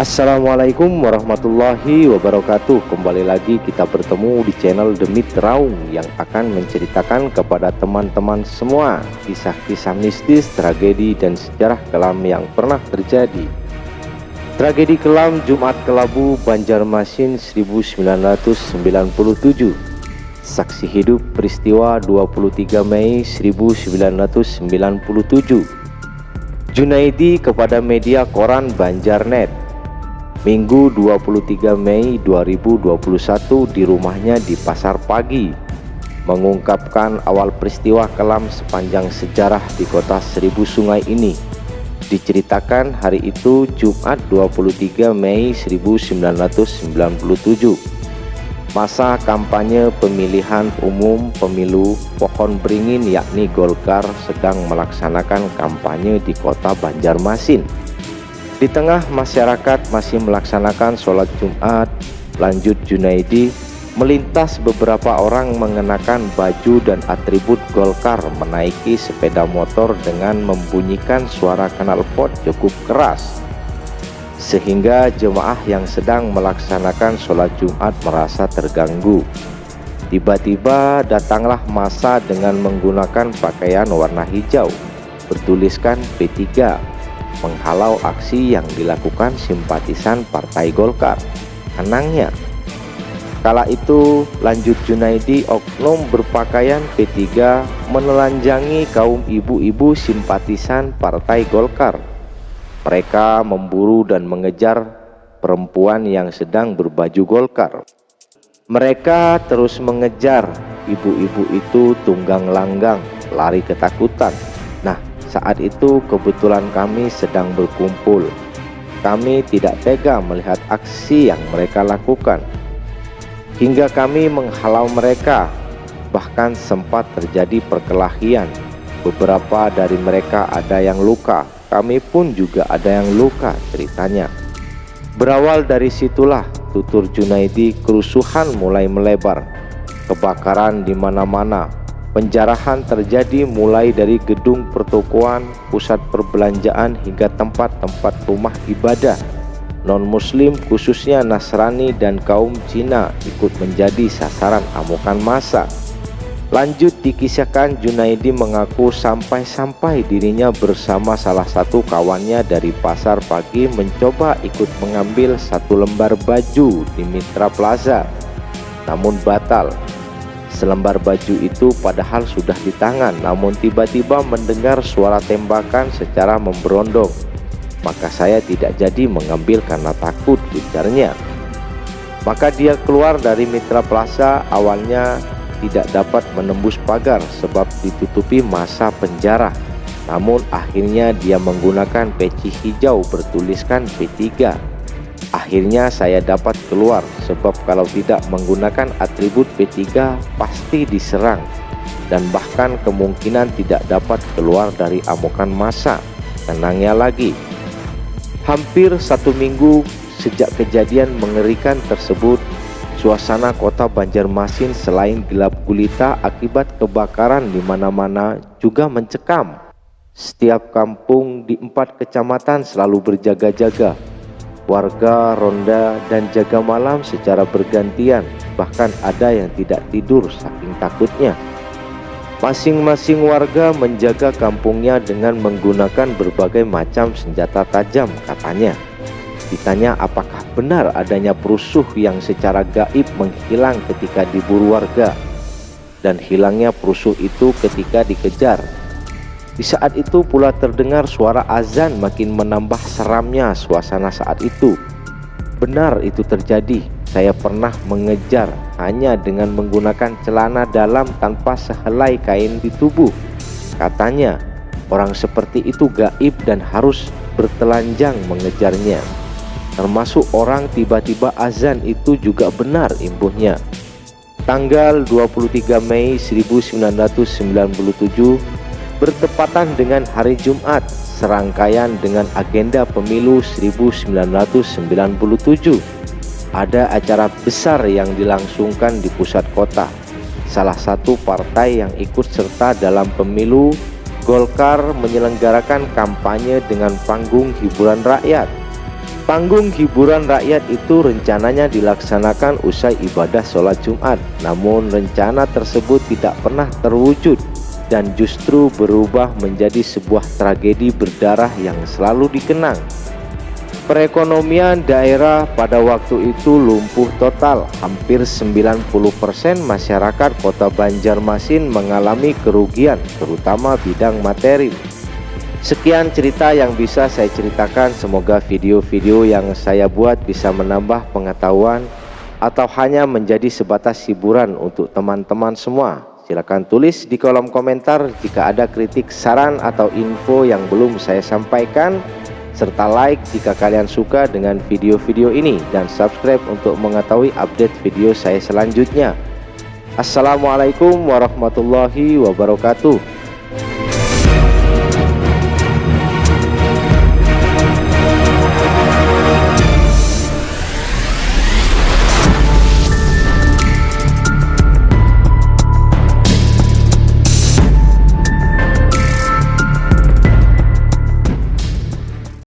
Assalamualaikum warahmatullahi wabarakatuh. Kembali lagi kita bertemu di channel Demit Raung yang akan menceritakan kepada teman-teman semua kisah-kisah mistis, tragedi, dan sejarah kelam yang pernah terjadi. Tragedi kelam Jumat Kelabu, Banjarmasin 1997. Saksi hidup peristiwa 23 Mei 1997. Junaidi kepada media koran Banjarnet. Minggu 23 Mei 2021 di rumahnya di Pasar Pagi, mengungkapkan awal peristiwa kelam sepanjang sejarah di kota Seribu Sungai ini. Diceritakan hari itu Jumat 23 Mei 1997, masa kampanye pemilihan umum pemilu Pohon Beringin yakni Golkar sedang melaksanakan kampanye di kota Banjarmasin. Di tengah masyarakat masih melaksanakan sholat Jumat, lanjut Junaidi melintas beberapa orang mengenakan baju dan atribut Golkar menaiki sepeda motor dengan membunyikan suara knalpot cukup keras, sehingga jemaah yang sedang melaksanakan sholat Jumat merasa terganggu. Tiba-tiba datanglah massa dengan menggunakan pakaian warna hijau bertuliskan P3, menghalau aksi yang dilakukan simpatisan Partai Golkar. Anangnya, kala itu lanjut Junaidi, oknum berpakaian P3 menelanjangi kaum ibu-ibu simpatisan Partai Golkar. Mereka memburu dan mengejar perempuan yang sedang berbaju Golkar. Mereka terus mengejar ibu-ibu itu tunggang langgang, lari ketakutan. Nah, saat itu kebetulan kami sedang berkumpul. Kami tidak tega melihat aksi yang mereka lakukan, hingga kami menghalau mereka. Bahkan sempat terjadi perkelahian. Beberapa dari mereka ada yang luka, kami pun juga ada yang luka, ceritanya. Berawal dari situlah, tutur Junaidi, kerusuhan mulai melebar. Kebakaran di mana-mana. Penjarahan terjadi mulai dari gedung pertokoan, pusat perbelanjaan hingga tempat-tempat rumah ibadah. Non-muslim khususnya Nasrani dan kaum Cina ikut menjadi sasaran amukan massa. Lanjut dikisahkan Junaidi mengaku sampai-sampai dirinya bersama salah satu kawannya dari Pasar Pagi mencoba ikut mengambil satu lembar baju di Mitra Plaza, namun batal. Selembar baju itu padahal sudah di tangan, namun tiba-tiba mendengar suara tembakan secara memberondong. Maka saya tidak jadi mengambil karena takut, ujarnya. Maka dia keluar dari Mitra Plaza. Awalnya tidak dapat menembus pagar sebab ditutupi massa penjara. Namun akhirnya dia menggunakan peci hijau bertuliskan P3. Akhirnya saya dapat keluar, sebab kalau tidak menggunakan atribut P3 pasti diserang, dan bahkan kemungkinan tidak dapat keluar dari amukan massa. Tenangnya lagi, hampir 1 minggu sejak kejadian mengerikan tersebut, suasana kota Banjarmasin selain gelap gulita akibat kebakaran di mana-mana juga mencekam. Setiap kampung di 4 kecamatan selalu berjaga-jaga. Warga ronda dan jaga malam secara bergantian, bahkan ada yang tidak tidur saking takutnya. Masing-masing warga menjaga kampungnya dengan menggunakan berbagai macam senjata tajam, katanya. Ditanya apakah benar adanya perusuh yang secara gaib menghilang ketika diburu warga, dan hilangnya perusuh itu ketika dikejar. Di saat itu pula terdengar suara azan, makin menambah seramnya suasana saat itu. Benar itu terjadi. Saya pernah mengejar hanya dengan menggunakan celana dalam tanpa sehelai kain di tubuh. Katanya, orang seperti itu gaib dan harus bertelanjang mengejarnya. Termasuk orang tiba-tiba azan itu juga benar, imbuhnya. Tanggal 23 Mei 1997 bertepatan dengan hari Jumat, serangkaian dengan agenda pemilu 1997. Ada acara besar yang dilangsungkan di pusat kota. Salah satu partai yang ikut serta dalam pemilu, Golkar, menyelenggarakan kampanye dengan panggung hiburan rakyat. Panggung hiburan rakyat itu rencananya dilaksanakan usai ibadah sholat Jumat, namun rencana tersebut tidak pernah terwujud dan justru berubah menjadi sebuah tragedi berdarah yang selalu dikenang. Perekonomian daerah pada waktu itu lumpuh total. Hampir 90% masyarakat Kota Banjarmasin mengalami kerugian, terutama bidang materi. Sekian cerita yang bisa saya ceritakan. Semoga video-video yang saya buat bisa menambah pengetahuan atau hanya menjadi sebatas hiburan untuk teman-teman semua. Silakan tulis di kolom komentar jika ada kritik, saran, atau info yang belum saya sampaikan, serta like jika kalian suka dengan video-video ini, dan subscribe untuk mengetahui update video saya selanjutnya. Assalamualaikum warahmatullahi wabarakatuh.